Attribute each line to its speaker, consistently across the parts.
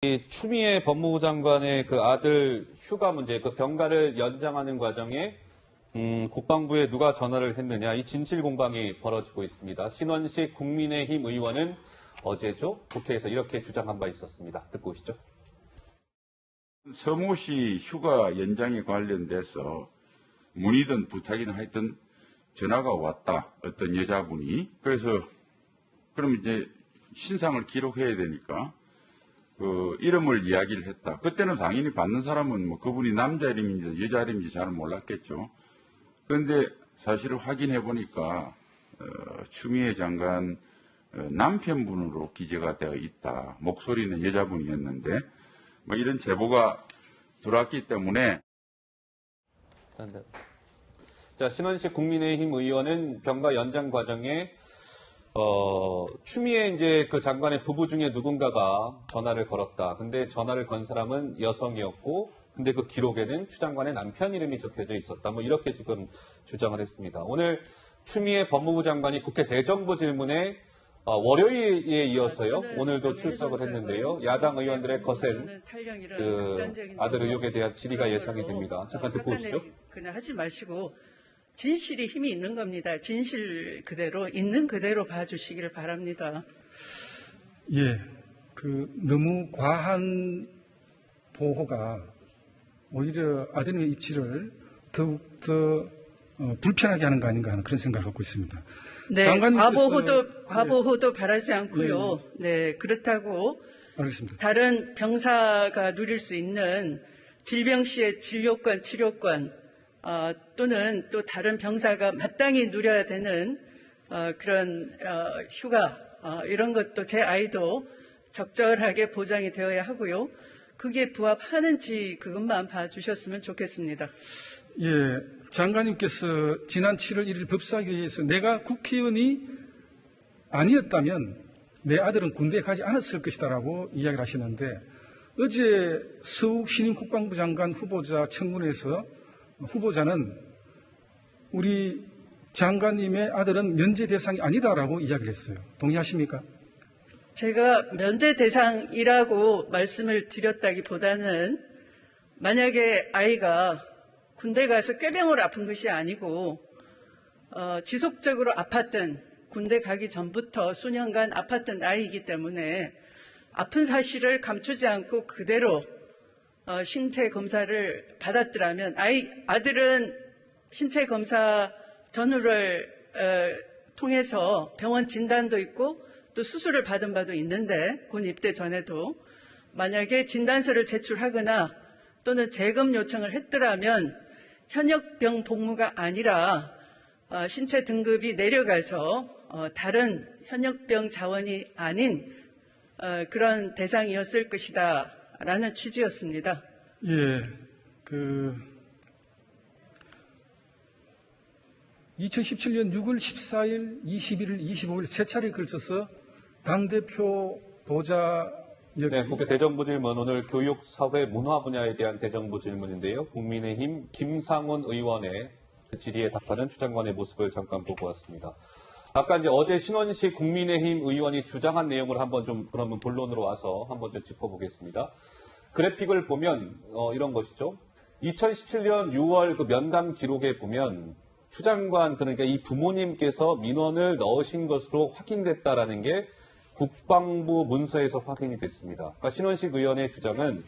Speaker 1: 이 추미애 법무부 장관의 그 아들 휴가 문제, 그 병가를 연장하는 과정에 국방부에 누가 전화를 했느냐, 이 진실 공방이 벌어지고 있습니다. 신원식 국민의힘 의원은 어제죠, 국회에서 이렇게 주장한 바 있었습니다. 듣고 오시죠.
Speaker 2: 서모 씨 휴가 연장에 관련돼서 문의든 부탁이든 하여튼 전화가 왔다. 어떤 여자분이. 그래서 그럼 이제 신상을 기록해야 되니까 그 이름을 이야기를 했다. 그때는 당연히 받는 사람은 뭐 그분이 남자 이름인지 여자 이름인지 잘 몰랐겠죠. 그런데 사실을 확인해 보니까 추미애 장관 남편분으로 기재가 되어 있다. 목소리는 여자분이었는데 뭐 이런 제보가 들어왔기 때문에.
Speaker 1: 자, 신원식 국민의힘 의원은 병가 연장 과정에 추미애 이제 그 장관의 부부 중에 누군가가 전화를 걸었다. 근데 전화를 건 사람은 여성이었고, 근데 그 기록에는 추 장관의 남편 이름이 적혀져 있었다. 뭐 이렇게 지금 주장을 했습니다. 오늘 추미애 법무부 장관이 국회 대정부 질문에 월요일에 이어서요, 오늘도 출석을 했는데요. 야당 의원들의 거센 그 아들 의혹에 대한 질의가 예상이 됩니다. 잠깐 듣고 오시죠.
Speaker 3: 그냥 하지 마시고 진실이 힘이 있는 겁니다. 진실 그대로 있는 그대로 봐주시기를 바랍니다.
Speaker 4: 예, 너무 과한 보호가 오히려 아드님의 입지를 더욱더 불편하게 하는 거 아닌가 하는 그런 생각을 갖고 있습니다.
Speaker 3: 네, 과보호도 바라지 않고요. 네, 그렇다고
Speaker 4: 알겠습니다.
Speaker 3: 다른 병사가 누릴 수 있는 질병 시의 진료권, 치료권, 또는 또 다른 병사가 마땅히 누려야 되는 그런 휴가, 이런 것도 제 아이도 적절하게 보장이 되어야 하고요. 그게 부합하는지 그것만 봐주셨으면 좋겠습니다.
Speaker 4: 예, 장관님께서 지난 7월 1일 법사위에서 내가 국회의원이 아니었다면 내 아들은 군대에 가지 않았을 것이다라고 이야기를 하시는데, 어제 서욱 신임 국방부 장관 후보자 청문회에서 후보자는 우리 장관님의 아들은 면제 대상이 아니다라고 이야기를 했어요. 동의하십니까?
Speaker 3: 제가 면제 대상이라고 말씀을 드렸다기보다는 만약에 아이가 군대 가서 꾀병을 아픈 것이 아니고 지속적으로 아팠던, 군대 가기 전부터 수년간 아팠던 아이이기 때문에 아픈 사실을 감추지 않고 그대로 신체 검사를 받았더라면, 아들은 신체 검사 전후를 통해서 병원 진단도 있고 또 수술을 받은 바도 있는데, 군 입대 전에도 만약에 진단서를 제출하거나 또는 재검 요청을 했더라면 현역병 복무가 아니라 신체 등급이 내려가서 다른 현역병 자원이 아닌 그런 대상이었을 것이다 라는 취지였습니다.
Speaker 4: 예, 2017년 6월 14일, 21일, 25일 세 차례에 걸쳐서 당대표 보좌
Speaker 1: 네, 국회 대정부 질문, 오늘 교육, 사회, 문화 분야에 대한 대정부 질문인데요. 국민의힘 김상훈 의원의 그 질의에 답하는 추 장관의 모습을 잠깐 보고 왔습니다. 아까 이제 어제 신원식 국민의힘 의원이 주장한 내용을 한번 좀 그러면 본론으로 와서 한번 좀 짚어보겠습니다. 그래픽을 보면 이런 것이죠. 2017년 6월 그 면담 기록에 보면 추 장관, 그러니까 이 부모님께서 민원을 넣으신 것으로 확인됐다라는 게 국방부 문서에서 확인이 됐습니다. 그러니까 신원식 의원의 주장은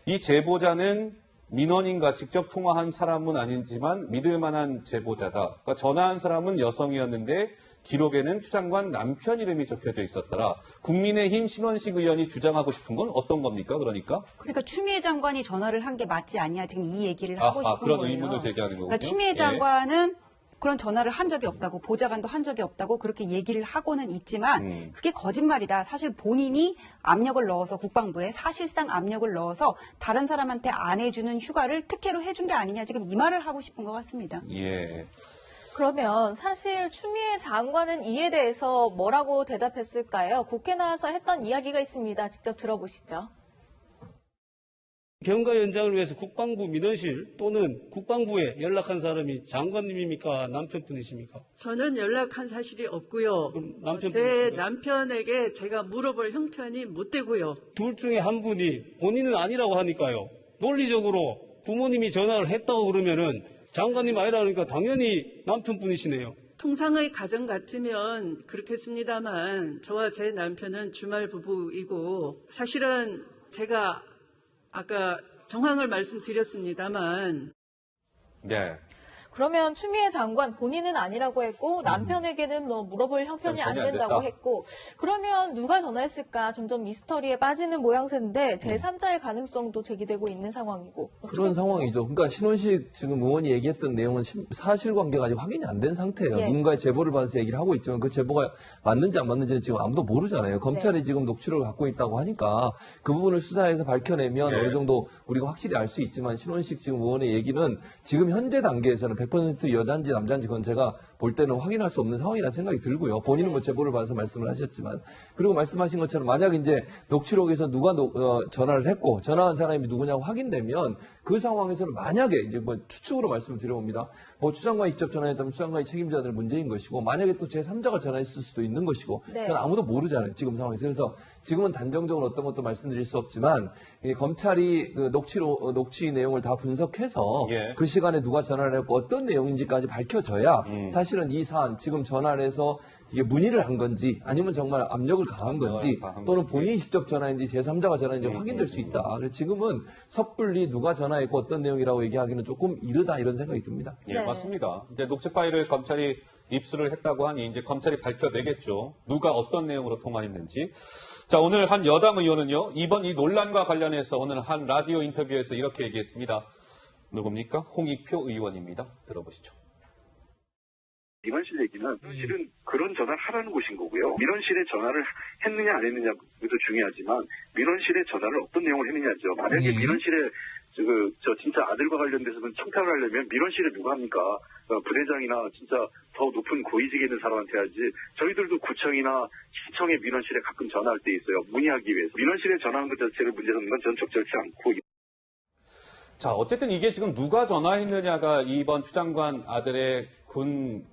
Speaker 1: 이 제보자는 민원인과 직접 통화한 사람은 아니지만 믿을 만한 제보자다. 그러니까 전화한 사람은 여성이었는데 기록에는 추 장관 남편 이름이 적혀져 있었더라. 국민의힘 신원식 의원이 주장하고 싶은 건 어떤 겁니까? 그러니까
Speaker 5: 추미애 장관이 전화를 한 게 맞지 않냐, 지금 이 얘기를 하고 싶은
Speaker 1: 그런
Speaker 5: 거예요.
Speaker 1: 의문을 제기하는 거군요.
Speaker 5: 그러니까 추미애 장관은 그런 전화를 한 적이 없다고, 보좌관도 한 적이 없다고 그렇게 얘기를 하고는 있지만 그게 거짓말이다. 사실 본인이 압력을 넣어서, 국방부에 사실상 압력을 넣어서 다른 사람한테 안 해주는 휴가를 특혜로 해준 게 아니냐, 지금 이 말을 하고 싶은 것 같습니다.
Speaker 1: 예.
Speaker 6: 그러면 사실 추미애 장관은 이에 대해서 뭐라고 대답했을까요? 국회 나와서 했던 이야기가 있습니다. 직접 들어보시죠.
Speaker 7: 병가 연장을 위해서 국방부 민원실 또는 국방부에 연락한 사람이 장관님입니까? 남편분이십니까?
Speaker 3: 저는 연락한 사실이 없고요.
Speaker 7: 그럼
Speaker 3: 제
Speaker 7: 남편분이십니까?
Speaker 3: 남편에게 제가 물어볼 형편이 못 되고요.
Speaker 7: 둘 중에 한 분이 본인은 아니라고 하니까요. 논리적으로 부모님이 전화를 했다고 그러면은 장관님 아니라니까 당연히 남편분이시네요.
Speaker 3: 통상의 가정 같으면 그렇겠습니다만 저와 제 남편은 주말 부부이고 사실은 제가 아까 정황을 말씀드렸습니다만
Speaker 1: 네.
Speaker 6: 그러면 추미애 장관 본인은 아니라고 했고 남편에게는 뭐 물어볼 형편이 안
Speaker 1: 형편이 안
Speaker 6: 된다고
Speaker 1: 됐다.
Speaker 6: 했고 그러면 누가 전화했을까 점점 미스터리에 빠지는 모양새인데 제3자의 가능성도 제기되고 있는 상황이고
Speaker 8: 그런 상황이죠. 그러니까 신원식 지금 의원이 얘기했던 내용은 사실관계가 아직 확인이 안 된 상태예요.
Speaker 6: 예.
Speaker 8: 누군가의 제보를 받아서 얘기를 하고 있지만 그 제보가 맞는지 안 맞는지는 지금 아무도 모르잖아요. 검찰이 지금 녹취록을 갖고 있다고 하니까 그 부분을 수사해서 밝혀내면
Speaker 1: 예.
Speaker 8: 어느 정도 우리가 확실히 알 수 있지만 신원식 지금 의원의 얘기는 지금 현재 단계에서는 100% 여자인지 남자인지 그건 제가 볼 때는 확인할 수 없는 상황이라는 생각이 들고요. 본인은 뭐 제보를 받아서 말씀을 하셨지만 그리고 말씀하신 것처럼 만약 이제 녹취록에서 누가 전화를 했고 전화한 사람이 누구냐고 확인되면 그 상황에서는 만약에 이제 뭐 추측으로 말씀을 드려봅니다. 뭐 추장관이 직접 전화했다면 추장관이 책임자들 문제인 것이고 만약에 또 제3자가 전화했을 수도 있는 것이고
Speaker 6: 네.
Speaker 8: 그건 아무도 모르잖아요. 지금 상황에서. 그래서 지금은 단정적으로 어떤 것도 말씀드릴 수 없지만 검찰이 그 녹취 내용을 다 분석해서
Speaker 1: 예.
Speaker 8: 그 시간에 누가 전화를 했고 어떤 내용인지까지 밝혀져야 사실은 이 사안 지금 전화를 해서 이게 문의를 한 건지 아니면 정말 압력을 가한 건지
Speaker 1: 가한
Speaker 8: 또는
Speaker 1: 건지.
Speaker 8: 본인이 직접 전화했는지 제3자가 전화했는지 확인될 수 있다. 그래서 지금은 섣불리 누가 전화했고 어떤 내용이라고 얘기하기는 조금 이르다 이런 생각이 듭니다.
Speaker 1: 예,
Speaker 6: 네.
Speaker 1: 맞습니다. 이제 녹취 파일을 검찰이 입수를 했다고 하니 이제 검찰이 밝혀내겠죠. 누가 어떤 내용으로 통화했는지. 자, 오늘 한 여당 의원은요, 이번 이 논란과 관련해서 오늘 한 라디오 인터뷰에서 이렇게 얘기했습니다. 누굽니까? 홍익표 의원입니다. 들어보시죠.
Speaker 9: 민원실 얘기는 실은 그런 전화를 하라는 곳인 거고요. 민원실에 전화를 했느냐 안 했느냐도 중요하지만 민원실에 전화를 어떤 내용을 했느냐죠. 만약에 민원실에 진짜 아들과 관련돼서는 청탁을 하려면 민원실에 누가 합니까? 부대장이나 진짜 더 높은 고위직에 있는 사람한테 하지. 저희들도 구청이나 시청의 민원실에 가끔 전화할 때 있어요. 문의하기 위해서. 민원실에 전화하는 것 자체를 문제 삼는 건 저는 적절치 않고.
Speaker 1: 자, 어쨌든 이게 지금 누가 전화했느냐가 이번 추 장관 아들의 군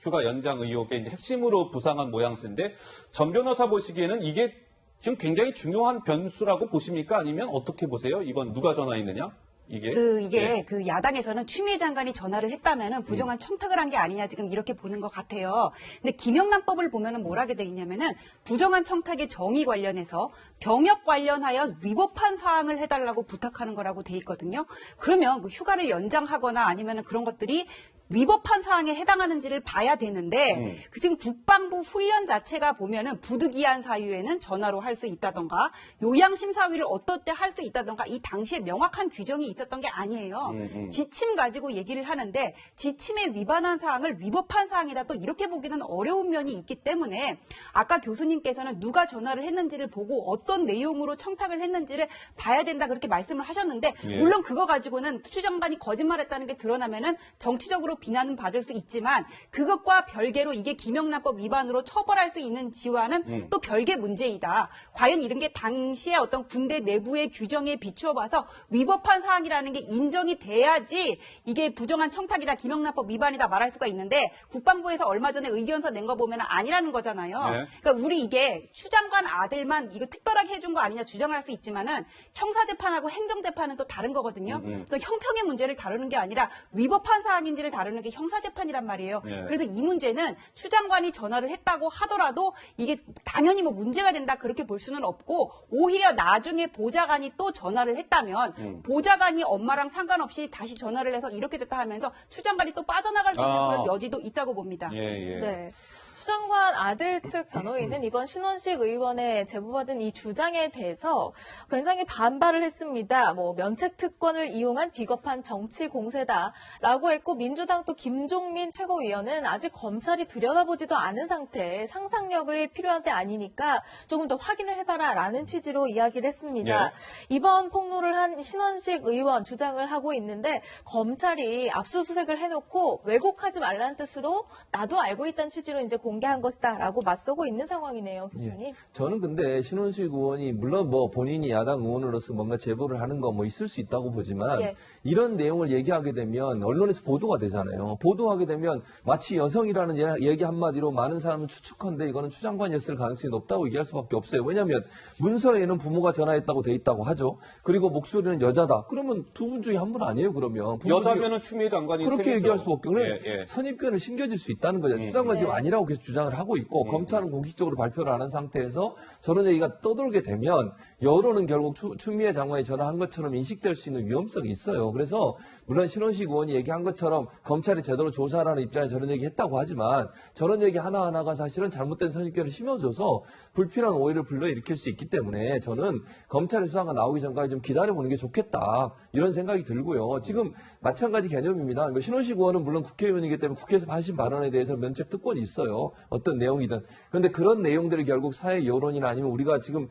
Speaker 1: 휴가 연장 의혹의 이제 핵심으로 부상한 모양새인데 전 변호사 보시기에는 이게 지금 굉장히 중요한 변수라고 보십니까? 아니면 어떻게 보세요? 이번 누가 전화했느냐? 이게 예.
Speaker 5: 그 야당에서는 추미애 장관이 전화를 했다면은 부정한 청탁을 한 게 아니냐 지금 이렇게 보는 것 같아요. 근데 김영란법을 보면은 뭘 하게 돼 있냐면은 부정한 청탁의 정의 관련해서 병역 관련하여 위법한 사항을 해달라고 부탁하는 거라고 돼 있거든요. 그러면 그 휴가를 연장하거나 아니면은 그런 것들이 위법한 사항에 해당하는지를 봐야 되는데 그 지금 국방부 훈련 자체가 보면은 부득이한 사유에는 전화로 할 수 있다던가 요양심사위를 어떨 때 할 수 있다던가 이 당시에 명확한 규정이 있었던 게 아니에요. 지침 가지고 얘기를 하는데 지침에 위반한 사항을 위법한 사항이다 또 이렇게 보기는 어려운 면이 있기 때문에 아까 교수님께서는 누가 전화를 했는지를 보고 어떤 내용으로 청탁을 했는지를 봐야 된다 그렇게 말씀을 하셨는데
Speaker 1: 예.
Speaker 5: 물론 그거 가지고는 추 장관이 거짓말했다는 게 드러나면은 정치적으로 비난은 받을 수 있지만 그것과 별개로 이게 김영란법 위반으로 처벌할 수 있는 지와는 또 별개 문제이다. 과연 이런 게 당시에 어떤 군대 내부의 규정에 비추어 봐서 위법한 사항이라는 게 인정이 돼야지 이게 부정한 청탁이다, 김영란법 위반이다 말할 수가 있는데 국방부에서 얼마 전에 의견서 낸 거 보면 아니라는 거잖아요.
Speaker 1: 네.
Speaker 5: 그러니까 우리 이게 추 장관 아들만 이거 특별하게 해준 거 아니냐 주장을 할 수 있지만은 형사재판하고 행정재판은 또 다른 거거든요. 또 형평의 문제를 다루는 게 아니라 위법한 사항인지를 다루는 게 형사재판이란 말이에요.
Speaker 1: 네.
Speaker 5: 그래서 이 문제는 추 장관이 전화를 했다고 하더라도 이게 당연히 뭐 문제가 된다 그렇게 볼 수는 없고 오히려 나중에 보좌관이 또 전화를 했다면 보좌관이 엄마랑 상관없이 다시 전화를 해서 이렇게 됐다 하면서 추 장관이 또 빠져나갈 수 있는 그런 여지도 있다고 봅니다.
Speaker 1: 예.
Speaker 6: 네. 추 장관 아들 측 변호인은 이번 신원식 의원의 제보받은 이 주장에 대해서 굉장히 반발을 했습니다. 뭐 면책 특권을 이용한 비겁한 정치 공세다라고 했고 민주당 또 김종민 최고위원은 아직 검찰이 들여다보지도 않은 상태에 상상력이 필요한 때 아니니까 조금 더 확인을 해봐라라는 취지로 이야기를 했습니다.
Speaker 1: 예.
Speaker 6: 이번 폭로를 한 신원식 의원 주장을 하고 있는데 검찰이 압수수색을 해놓고 왜곡하지 말라는 뜻으로 나도 알고 있다는 취지로 이제 공개를 공개한 것이다라고 맞서고 있는 상황이네요, 교수님.
Speaker 8: 예. 저는 근데 신원식 의원이 물론 뭐 본인이 야당 의원으로서 뭔가 제보를 하는 거 뭐 있을 수 있다고 보지만
Speaker 6: 예.
Speaker 8: 이런 내용을 얘기하게 되면 언론에서 보도가 되잖아요. 보도하게 되면 마치 여성이라는 얘기 한마디로 많은 사람은 추측한데 이거는 추 장관이었을 가능성이 높다고 얘기할 수밖에 없어요. 왜냐하면 문서에는 부모가 전화했다고 돼 있다고 하죠. 그리고 목소리는 여자다. 그러면 두 분 중에 한 분 아니에요, 그러면.
Speaker 1: 여자면은 추미애 장관이
Speaker 8: 그렇게
Speaker 1: 셈이죠.
Speaker 8: 얘기할 수밖에. 그래
Speaker 1: 예, 예.
Speaker 8: 선입견을 심겨질 수 있다는 거죠. 추 장관 지금 아니라고 계속 주장을 하고 있고 검찰은 공식적으로 발표를 안 한 상태에서 저런 얘기가 떠돌게 되면 여론은 결국 추미애 장관이 전화한 것처럼 인식될 수 있는 위험성이 있어요. 그래서 물론 신원식 의원이 얘기한 것처럼 검찰이 제대로 조사하라는 입장에 저런 얘기 했다고 하지만 저런 얘기 하나하나가 사실은 잘못된 선입견을 심어줘서 불필요한 오해를 불러일으킬 수 있기 때문에 저는 검찰의 수사가 나오기 전까지 좀 기다려보는 게 좋겠다 이런 생각이 들고요. 지금 마찬가지 개념입니다. 신원식 의원은 물론 국회의원이기 때문에 국회에서 하신 발언에 대해서 면책 특권이 있어요. 어떤 내용이든. 그런데 그런 내용들이 결국 사회 여론이나 아니면 우리가 지금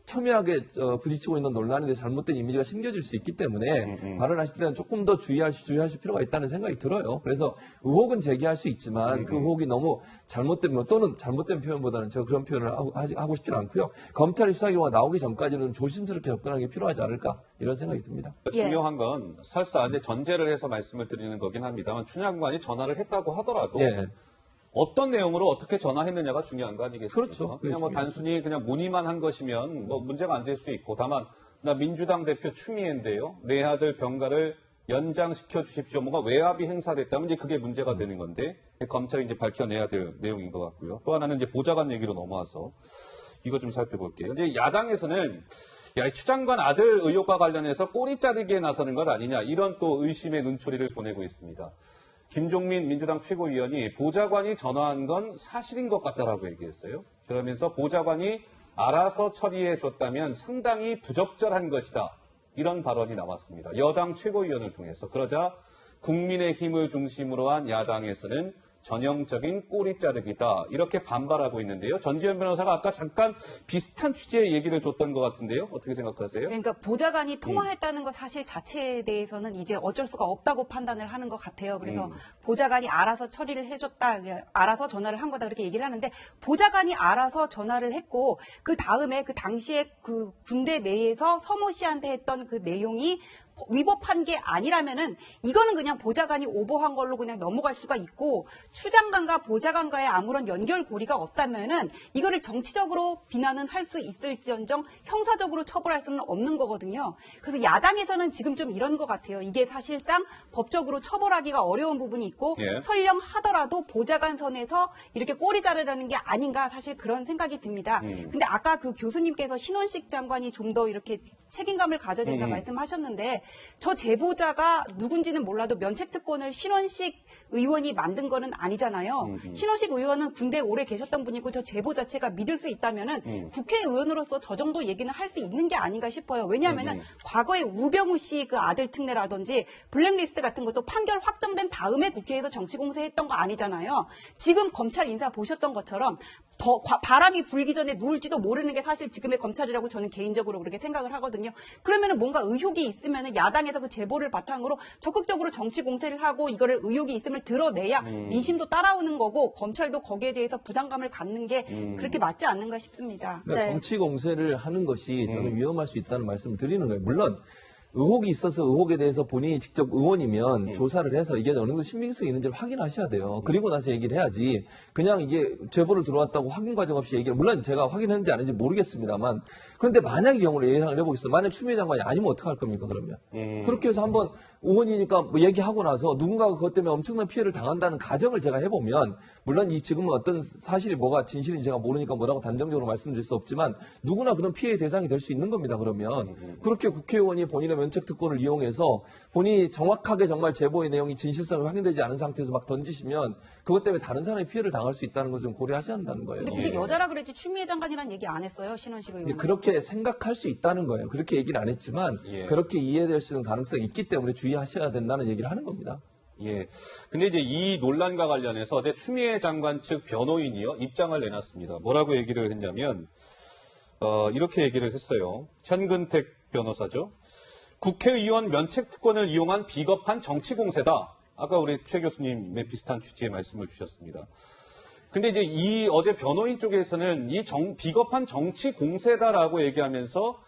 Speaker 8: 첨예하게 부딪히고 있는 논란에 대해 잘못된 이미지가 심겨질 수 있기 때문에 발언하실 때는 조금 더 주의하실 필요가 있다는 생각이 들어요. 그래서 의혹은 제기할 수 있지만 그 의혹이 너무 잘못된 또는 잘못된 표현보다는 제가 그런 표현을 하고 싶지는 않고요. 검찰의 수사 결과가 나오기 전까지는 조심스럽게 접근하는 게 필요하지 않을까 이런 생각이 듭니다.
Speaker 6: 예.
Speaker 1: 중요한 건 설사 이제 전제를 해서 말씀을 드리는 거긴 합니다만 추 장관이 전화를 했다고 하더라도
Speaker 8: 예.
Speaker 1: 어떤 내용으로 어떻게 전화했느냐가 중요한 거 아니겠습니까?
Speaker 8: 그렇죠.
Speaker 1: 그냥 뭐 단순히 그냥 문의만 한 것이면 뭐 문제가 안 될 수 있고 다만 나 민주당 대표 추미애인데요. 내 아들 병가를 연장시켜 주십시오. 뭔가 외압이 행사됐다면 이제 그게 문제가 되는 건데 검찰이 이제 밝혀내야 될 내용인 것 같고요. 또 하나는 이제 보좌관 얘기로 넘어와서 이거 좀 살펴볼게요. 이제 야당에서는 야, 추 장관 아들 의혹과 관련해서 꼬리 자르기에 나서는 것 아니냐 이런 또 의심의 눈초리를 보내고 있습니다. 김종민 민주당 최고위원이 보좌관이 전화한 건 사실인 것 같다라고 얘기했어요. 그러면서 보좌관이 알아서 처리해 줬다면 상당히 부적절한 것이다. 이런 발언이 나왔습니다. 여당 최고위원을 통해서. 그러자 국민의힘을 중심으로 한 야당에서는 전형적인 꼬리 자르기다. 이렇게 반발하고 있는데요. 전지현 변호사가 아까 잠깐 비슷한 취지의 얘기를 줬던 것 같은데요. 어떻게 생각하세요?
Speaker 5: 그러니까 보좌관이 통화했다는 것 사실 자체에 대해서는 이제 어쩔 수가 없다고 판단을 하는 것 같아요. 그래서 보좌관이 알아서 처리를 해줬다, 알아서 전화를 한 거다 그렇게 얘기를 하는데 보좌관이 알아서 전화를 했고 그 다음에 그 당시에 그 군대 내에서 서모 씨한테 했던 그 내용이 위법한 게 아니라면은 이거는 그냥 보좌관이 오버한 걸로 그냥 넘어갈 수가 있고 추 장관과 보좌관과의 아무런 연결고리가 없다면은 이거를 정치적으로 비난은 할 수 있을지언정 형사적으로 처벌할 수는 없는 거거든요. 그래서 야당에서는 지금 좀 이런 것 같아요. 이게 사실상 법적으로 처벌하기가 어려운 부분이 있고
Speaker 1: 예.
Speaker 5: 설령 하더라도 보좌관 선에서 이렇게 꼬리 자르라는 게 아닌가 사실 그런 생각이 듭니다. 근데 아까 그 교수님께서 신원식 장관이 좀 더 이렇게 책임감을 가져야 된다 말씀하셨는데 저 제보자가 누군지는 몰라도 면책특권을 신원식 의원이 만든 거는 아니잖아요. 신원식 의원은 군대에 오래 계셨던 분이고 저 제보 자체가 믿을 수 있다면은 국회의원으로서 저 정도 얘기는 할 수 있는 게 아닌가 싶어요. 왜냐하면은 과거에 우병우 씨 그 아들 특례라든지 블랙리스트 같은 것도 판결 확정된 다음에 국회에서 정치공세했던 거 아니잖아요. 지금 검찰 인사 보셨던 것처럼 바람이 불기 전에 누울지도 모르는 게 사실 지금의 검찰이라고 저는 개인적으로 그렇게 생각을 하거든요. 그러면은 뭔가 의혹이 있으면은 야당에서 그 제보를 바탕으로 적극적으로 정치 공세를 하고 이거를 의혹이 있음을 드러내야 민심도 따라오는 거고 검찰도 거기에 대해서 부담감을 갖는 게 그렇게 맞지 않는가 싶습니다.
Speaker 8: 그러니까
Speaker 6: 네.
Speaker 8: 정치 공세를 하는 것이 저는 위험할 수 있다는 말씀을 드리는 거예요. 물론 의혹이 있어서 의혹에 대해서 본인이 직접 의원이면 조사를 해서 이게 어느 정도 신빙성이 있는지를 확인하셔야 돼요. 그리고 나서 얘기를 해야지 그냥 이게 제보를 들어왔다고 확인 과정 없이 얘기를 물론 제가 확인했는지 아닌지 모르겠습니다만 그런데 만약의 경우를 예상을 해보겠습니다. 만약 추미애 장관이 아니면 어떡할 겁니까 그러면 그렇게 해서 한번 의원이니까 뭐 얘기하고 나서 누군가가 그것 때문에 엄청난 피해를 당한다는 가정을 제가 해보면 물론 이 지금은 어떤 사실이 뭐가 진실인지 제가 모르니까 뭐라고 단정적으로 말씀드릴 수 없지만 누구나 그런 피해의 대상이 될 수 있는 겁니다. 그러면 그렇게 국회의원이 본인의 면책특권을 이용해서 본인이 정확하게 정말 제보의 내용이 진실성이 확인되지 않은 상태에서 막 던지시면 그것 때문에 다른 사람이 피해를 당할 수 있다는 걸 좀 고려하셔야 한다는 거예요.
Speaker 5: 근데 그게 여자라 그랬지 추미애 장관이라는 얘기 안 했어요. 신원식 의원.
Speaker 8: 이제 그렇게 생각할 수 있다는 거예요. 그렇게 얘기는 안 했지만
Speaker 1: 예.
Speaker 8: 그렇게 이해될 수 있는 가능성이 있기 때문에 주의하셔야 된다는 얘기를 하는 겁니다.
Speaker 1: 예. 근데 이제 이 논란과 관련해서 어제 추미애 장관 측 변호인이요 입장을 내놨습니다. 뭐라고 얘기를 했냐면 이렇게 얘기를 했어요. 현근택 변호사죠. 국회의원 면책특권을 이용한 비겁한 정치공세다. 아까 우리 최 교수님의 비슷한 취지의 말씀을 주셨습니다. 근데 이제 이 어제 변호인 쪽에서는 이 비겁한 정치 공세다라고 얘기하면서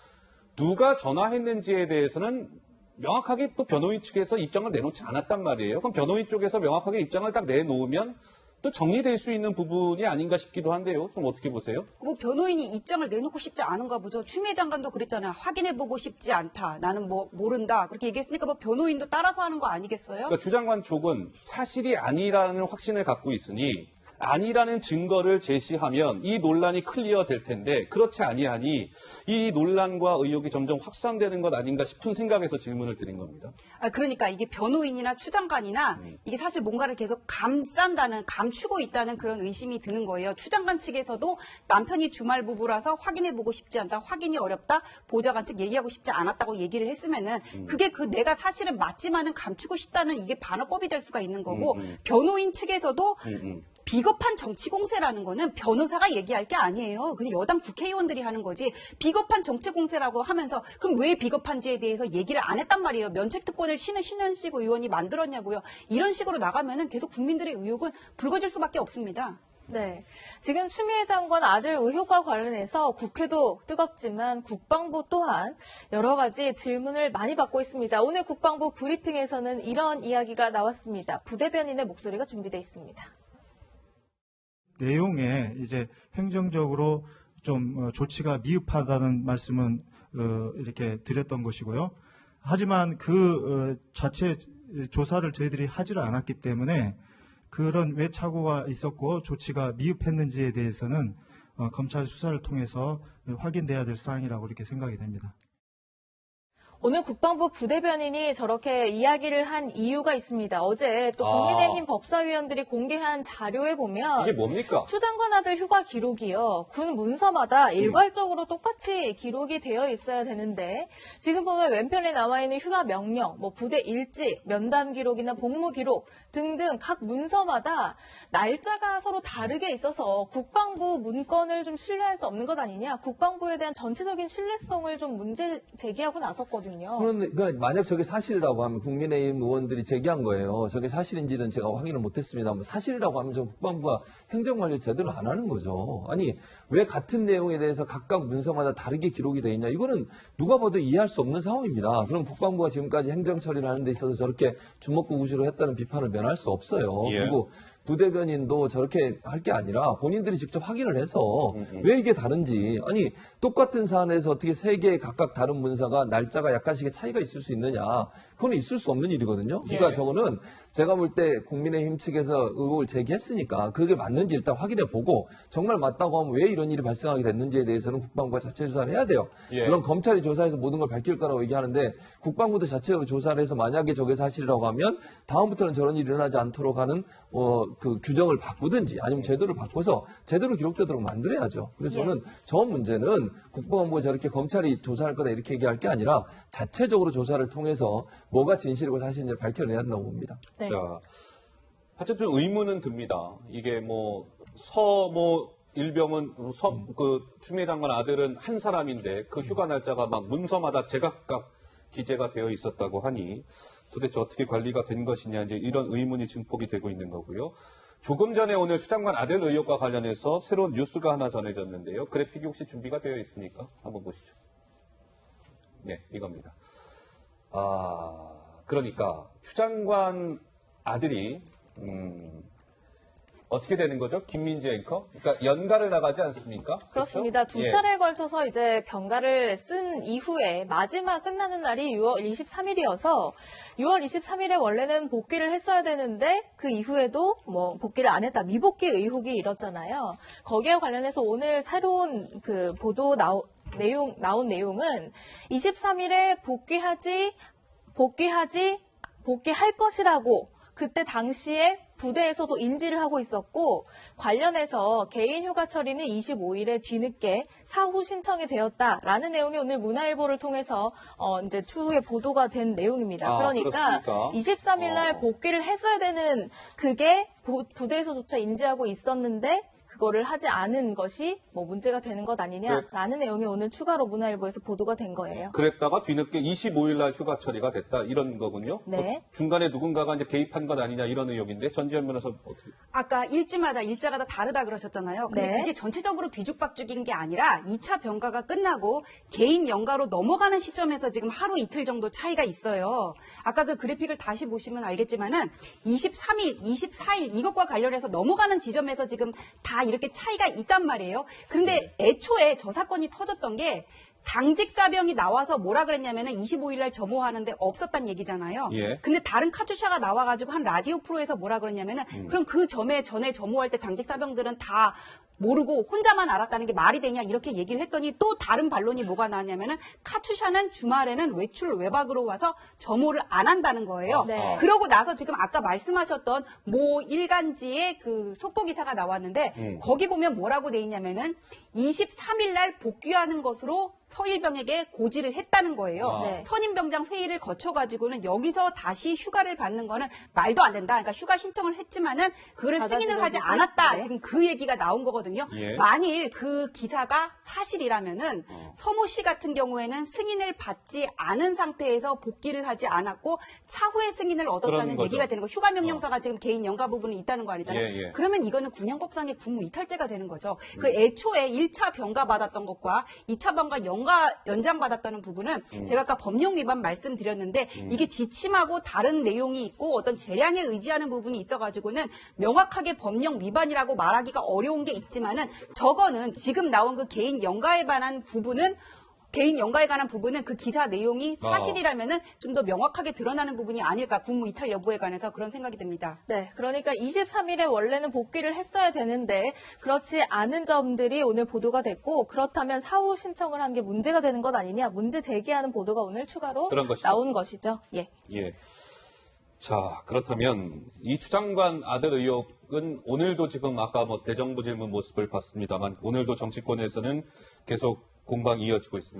Speaker 1: 누가 전화했는지에 대해서는 명확하게 또 변호인 측에서 입장을 내놓지 않았단 말이에요. 그럼 변호인 쪽에서 명확하게 입장을 딱 내놓으면 또 정리될 수 있는 부분이 아닌가 싶기도 한데요. 좀 어떻게 보세요?
Speaker 5: 뭐 변호인이 입장을 내놓고 싶지 않은가 보죠. 추미애 장관도 그랬잖아요. 확인해보고 싶지 않다. 나는 뭐 모른다. 그렇게 얘기했으니까 뭐 변호인도 따라서 하는 거 아니겠어요?
Speaker 1: 그러니까 주 장관 쪽은 사실이 아니라는 확신을 갖고 있으니 아니라는 증거를 제시하면 이 논란이 클리어 될 텐데 그렇지 아니하니 이 논란과 의혹이 점점 확산되는 것 아닌가 싶은 생각에서 질문을 드린 겁니다.
Speaker 5: 그러니까 이게 변호인이나 추 장관이나 이게 사실 뭔가를 계속 감추고 있다는 그런 의심이 드는 거예요. 추 장관 측에서도 남편이 주말 부부라서 확인해보고 싶지 않다, 확인이 어렵다, 보좌관 측 얘기하고 싶지 않았다고 얘기를 했으면은 그게 내가 사실은 맞지만은 감추고 싶다는 이게 반어법이 될 수가 있는 거고 변호인 측에서도 비겁한 정치 공세라는 거는 변호사가 얘기할 게 아니에요. 그냥 여당 국회의원들이 하는 거지. 비겁한 정치 공세라고 하면서 그럼 왜 비겁한지에 대해서 얘기를 안 했단 말이에요. 면책특권을 신현식 의원이 만들었냐고요. 이런 식으로 나가면은 계속 국민들의 의혹은 불거질 수밖에 없습니다.
Speaker 6: 네. 지금 추미애 장관 아들 의혹과 관련해서 국회도 뜨겁지만 국방부 또한 여러 가지 질문을 많이 받고 있습니다. 오늘 국방부 브리핑에서는 이런 이야기가 나왔습니다. 부대변인의 목소리가 준비되어 있습니다.
Speaker 10: 내용에 이제 행정적으로 좀 조치가 미흡하다는 말씀은 이렇게 드렸던 것이고요. 하지만 그 자체 조사를 저희들이 하지를 않았기 때문에 그런 왜 착오가 있었고 조치가 미흡했는지에 대해서는 검찰 수사를 통해서 확인돼야 될 사항이라고 이렇게 생각이 됩니다.
Speaker 6: 오늘 국방부 부대변인이 저렇게 이야기를 한 이유가 있습니다. 어제 또 국민의힘 법사위원들이 공개한 자료에 보면
Speaker 1: 이게 뭡니까?
Speaker 6: 추 장관 아들 휴가 기록이요. 군 문서마다 일괄적으로 똑같이 기록이 되어 있어야 되는데 지금 보면 왼편에 나와 있는 휴가 명령, 뭐 부대 일지, 면담 기록이나 복무 기록 등등 각 문서마다 날짜가 서로 다르게 있어서 국방부 문건을 좀 신뢰할 수 없는 것 아니냐. 국방부에 대한 전체적인 신뢰성을 좀 문제 제기하고 나섰거든요.
Speaker 8: 그러니까 만약 저게 사실이라고 하면 국민의힘 의원들이 제기한 거예요. 저게 사실인지는 제가 확인을 못했습니다. 사실이라고 하면 좀 국방부가 행정관리 제대로 안 하는 거죠. 아니 왜 같은 내용에 대해서 각각 문서마다 다르게 기록이 돼 있냐. 이거는 누가 봐도 이해할 수 없는 상황입니다. 그럼 국방부가 지금까지 행정 처리를 하는 데 있어서 저렇게 주먹구구시로 했다는 비판을 면할 수 없어요.
Speaker 1: 예.
Speaker 8: 그리고 부대변인도 저렇게 할 게 아니라 본인들이 직접 확인을 해서 왜 이게 다른지. 아니 똑같은 사안에서 어떻게 세 개의 각각 다른 문서가 날짜가 약간씩의 차이가 있을 수 있느냐. 그건 있을 수 없는 일이거든요. 그러니까 저거는 제가 볼 때 국민의힘 측에서 의혹을 제기했으니까 그게 맞는지 일단 확인해 보고 정말 맞다고 하면 왜 이런 일이 발생하게 됐는지에 대해서는 국방부가 자체 조사를 해야 돼요. 물론 검찰이 조사해서 모든 걸 밝힐 거라고 얘기하는데 국방부도 자체적으로 조사를 해서 만약에 저게 사실이라고 하면 다음부터는 저런 일이 일어나지 않도록 하는 그 규정을 바꾸든지 아니면 제도를 바꿔서 제대로 기록되도록 만들어야죠. 그래서 저는 저 문제는 국방부가 저렇게 검찰이 조사할 거다 이렇게 얘기할 게 아니라 자체적으로 조사를 통해서 뭐가 진실이고 사실인지 밝혀내야 한다고 봅니다.
Speaker 6: 네.
Speaker 1: 자, 하여튼 의문은 듭니다. 이게 일병은 그 추미애 장관 아들은 한 사람인데 그 휴가 날짜가 막 문서마다 제각각 기재가 되어 있었다고 하니 도대체 어떻게 관리가 된 것이냐 이제 이런 의문이 증폭이 되고 있는 거고요. 조금 전에 오늘 추 장관 아들 의혹과 관련해서 새로운 뉴스가 하나 전해졌는데요. 그래픽이 혹시 준비가 되어 있습니까? 한번 보시죠. 네, 이겁니다. 그러니까 추 장관 아들이 어떻게 되는 거죠? 김민지 앵커? 그러니까 연가를 나가지 않습니까?
Speaker 6: 그렇습니다.
Speaker 1: 그렇죠?
Speaker 6: 두 차례에 걸쳐서 이제 병가를 쓴 이후에 마지막 끝나는 날이 6월 23일이어서 6월 23일에 원래는 복귀를 했어야 되는데 그 이후에도 복귀를 안 했다. 미복귀 의혹이 일었잖아요. 거기에 관련해서 오늘 새로운 그 보도 나온 내용은 23일에 복귀할 것이라고 그때 당시에 부대에서도 인지를 하고 있었고 관련해서 개인 휴가 처리는 25일에 뒤늦게 사후 신청이 되었다라는 내용이 오늘 문화일보를 통해서 이제 추후에 보도가 된 내용입니다. 그러니까
Speaker 1: 그렇습니까?
Speaker 6: 23일 날 복귀를 했어야 되는 그게 부대에서조차 인지하고 있었는데 그거를 하지 않은 것이 뭐 문제가 되는 것 아니냐라는 내용이 오늘 추가로 문화일보에서 보도가 된 거예요.
Speaker 1: 그랬다가 뒤늦게 25일 날 휴가 처리가 됐다 이런 거군요.
Speaker 6: 네.
Speaker 1: 중간에 누군가가 이제 개입한 것 아니냐 이런 의혹인데 전지현 변호사 어떻게?
Speaker 5: 아까 일지마다 일자가 다 다르다 그러셨잖아요. 근데
Speaker 6: 네.
Speaker 5: 그게 전체적으로 뒤죽박죽인 게 아니라 2차 병가가 끝나고 개인 연가로 넘어가는 시점에서 지금 하루 이틀 정도 차이가 있어요. 아까 그 그래픽을 다시 보시면 알겠지만은 23일, 24일 이것과 관련해서 넘어가는 지점에서 지금 다 이렇게 차이가 있단 말이에요. 그런데 애초에 저 사건이 터졌던 게 당직 사병이 나와서 뭐라 그랬냐면은 25일 날 점호하는데 없었단 얘기잖아요.
Speaker 1: 예.
Speaker 5: 근데 다른 카투샤가 나와가지고 한 라디오 프로에서 뭐라 그랬냐면은 그럼 그 전에 점호할 때 당직 사병들은 다 모르고 혼자만 알았다는 게 말이 되냐 이렇게 얘기를 했더니 또 다른 반론이 뭐가 나왔냐면은 카투샤는 주말에는 외박으로 와서 점호를 안 한다는 거예요.
Speaker 6: 네.
Speaker 5: 그러고 나서 지금 아까 말씀하셨던 모 일간지의 그 속보 기사가 나왔는데 거기 보면 뭐라고 돼 있냐면은 23일 날 복귀하는 것으로 서일병에게 고지를 했다는 거예요.
Speaker 6: 네.
Speaker 5: 선임병장 회의를 거쳐가지고는 여기서 다시 휴가를 받는 거는 말도 안 된다. 그러니까 휴가 신청을 했지만은 그거를 승인을 하지
Speaker 6: 받아들여지지?
Speaker 5: 않았다.
Speaker 6: 네.
Speaker 5: 지금 그 얘기가 나온 거거든요.
Speaker 1: 예.
Speaker 5: 만일 그 기사가 사실이라면은 서모 씨 같은 경우에는 승인을 받지 않은 상태에서 복귀를 하지 않았고 차후에 승인을 얻었다는
Speaker 1: 그런 거죠.
Speaker 5: 얘기가 되는 거. 휴가 명령사가 지금 개인 연가 부분이 있다는 거 아니잖아요.
Speaker 1: 예, 예.
Speaker 5: 그러면 이거는 군형법상의 군무 이탈죄가 되는 거죠. 그 애초에 1차 병가 받았던 것과 2차 병가 연장 받았다는 부분은 제가 아까 법령 위반 말씀드렸는데 이게 지침하고 다른 내용이 있고 어떤 재량에 의지하는 부분이 있어가지고는 명확하게 법령 위반이라고 말하기가 어려운 게 있지만은 저거는 지금 나온 그 개인 연가에 관한 부분은 그 기사 내용이 사실이라면은 좀 더 명확하게 드러나는 부분이 아닐까 군무 이탈 여부에 관해서 그런 생각이 듭니다.
Speaker 6: 네, 그러니까 23일에 원래는 복귀를 했어야 되는데 그렇지 않은 점들이 오늘 보도가 됐고 그렇다면 사후 신청을 한 게 문제가 되는 것 아니냐 문제 제기하는 보도가 오늘 추가로
Speaker 1: 그런 것이죠.
Speaker 6: 나온 것이죠. 예.
Speaker 1: 예. 자, 그렇다면 이 추 장관 아들 의혹은 오늘도 지금 아까 뭐 대정부 질문 모습을 봤습니다만 오늘도 정치권에서는 계속 공방이 이어지고 있습니다.